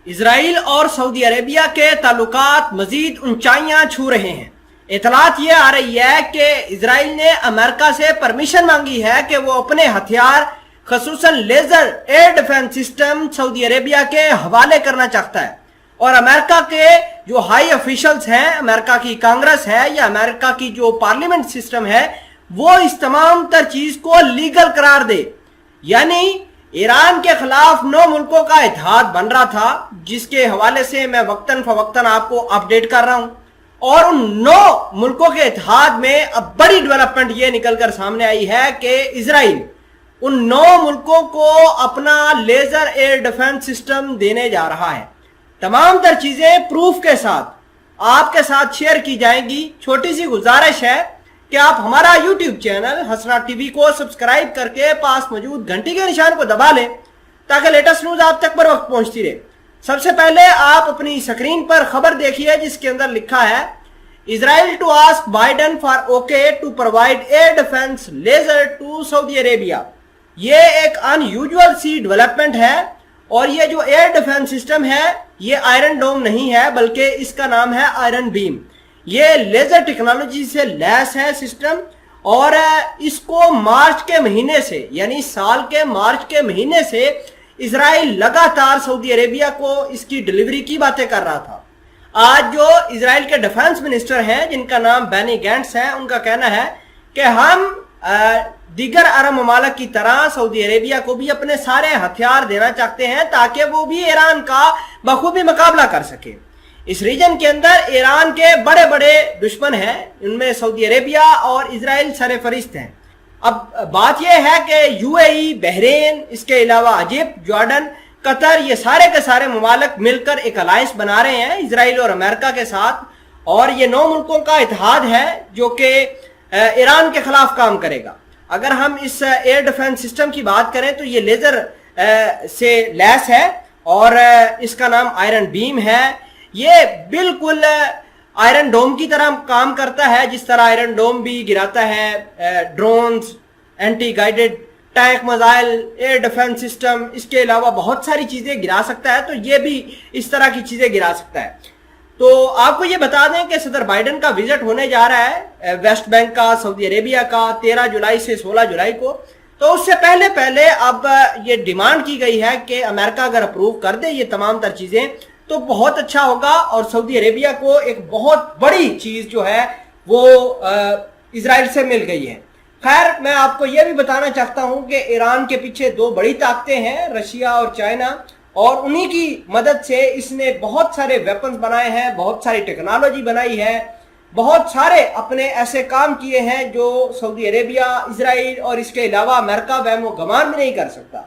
اسرائیل اور سعودی عربیہ کے تعلقات مزید اونچائیاں چھو رہے ہیں۔ اطلاعات یہ آ رہی ہے کہ اسرائیل نے امریکہ سے پرمیشن مانگی ہے کہ وہ اپنے ہتھیار خصوصاً لیزر ایئر ڈیفنس سسٹم سعودی عربیہ کے حوالے کرنا چاہتا ہے، اور امریکہ کے جو ہائی افیشلز ہیں، امریکہ کی کانگریس ہے یا امریکہ کی جو پارلیمنٹ سسٹم ہے، وہ اس تمام تر چیز کو لیگل قرار دے۔ یعنی ایران کے خلاف 9 ملکوں کا اتحاد بن رہا تھا، جس کے حوالے سے میں وقتاً فوقتاً آپ کو اپڈیٹ کر رہا ہوں، اور ان 9 ملکوں کے اتحاد میں اب بڑی ڈیولپمنٹ یہ نکل کر سامنے آئی ہے کہ اسرائیل ان 9 ملکوں کو اپنا لیزر ایئر ڈیفنس سسٹم دینے جا رہا ہے۔ تمام تر چیزیں پروف کے ساتھ آپ کے ساتھ شیئر کی جائیں گی۔ چھوٹی سی گزارش ہے کہ آپ ہمارا یوٹیوب چینل حسنات ٹی وی کو سبسکرائب کر کے پاس موجود گھنٹی کے نشان کو دبا لیں تاکہ لیٹسٹ نیوز آپ تک پر وقت پہنچتی رہے۔ سب سے پہلے آپ اپنی سکرین پر خبر دیکھیے جس کے اندر لکھا ہے Israel to ask Biden for okay to provide air defence laser to Saudi Arabia. یہ ایک ان یوزول سی ڈیولپمنٹ ہے، اور یہ جو ایئر ڈیفنس سسٹم ہے یہ آئرن ڈوم نہیں ہے بلکہ اس کا نام ہے آئرن بیم۔ یہ لیزر ٹیکنالوجی سے لیس ہے سسٹم، اور اس کو مارچ کے مہینے سے یعنی سال کے مارچ کے مہینے سے اسرائیل لگاتار سعودی عربیہ کو اس کی ڈیلیوری کی باتیں کر رہا تھا۔ آج جو اسرائیل کے ڈیفنس منسٹر ہیں جن کا نام بینی گینٹس ہے، ان کا کہنا ہے کہ ہم دیگر عرب ممالک کی طرح سعودی عربیہ کو بھی اپنے سارے ہتھیار دینا چاہتے ہیں تاکہ وہ بھی ایران کا بخوبی مقابلہ کر سکے۔ اس ریجن کے اندر ایران کے بڑے بڑے دشمن ہیں، ان میں سعودی عربیہ اور اسرائیل سر فہرست ہیں۔ اب بات یہ ہے کہ یو اے ای، بحرین، اس کے علاوہ ایجپٹ، جارڈن، قطر، یہ سارے کے سارے ممالک مل کر ایک الائنس بنا رہے ہیں اسرائیل اور امریکہ کے ساتھ، اور یہ 9 ملکوں کا اتحاد ہے جو کہ ایران کے خلاف کام کرے گا۔ اگر ہم اس ایئر ڈیفنس سسٹم کی بات کریں تو یہ لیزر سے لیس ہے اور اس کا نام آئرن بیم ہے۔ یہ بالکل آئرن ڈوم کی طرح کام کرتا ہے، جس طرح آئرن ڈوم بھی گراتا ہے drones, anti guided tank missile, air defence system, اس کے علاوہ بہت ساری چیزیں گرا سکتا ہے، تو یہ بھی اس طرح کی چیزیں گرا سکتا ہے۔ تو آپ کو یہ بتا دیں کہ صدر بائیڈن کا وزٹ ہونے جا رہا ہے ویسٹ بینک کا، سعودی عربیہ کا، 13 جولائی سے 16 جولائی کو۔ تو اس سے پہلے اب یہ ڈیمانڈ کی گئی ہے کہ امریکہ اگر اپروو کر دے یہ تمام تر چیزیں تو بہت اچھا ہوگا، اور سعودی عربیہ کو ایک بہت بڑی چیز جو ہے وہ اسرائیل سے مل گئی ہے۔ خیر، میں آپ کو یہ بھی بتانا چاہتا ہوں کہ ایران کے پیچھے 2 بڑی طاقتیں ہیں، رشیا اور چائنا، اور انہی کی مدد سے اس نے بہت سارے ویپنز بنائے ہیں، بہت ساری ٹیکنالوجی بنائی ہے، بہت سارے اپنے ایسے کام کیے ہیں جو سعودی عربیہ، اسرائیل اور اس کے علاوہ امریکہ وہم و گمان بھی نہیں کر سکتا۔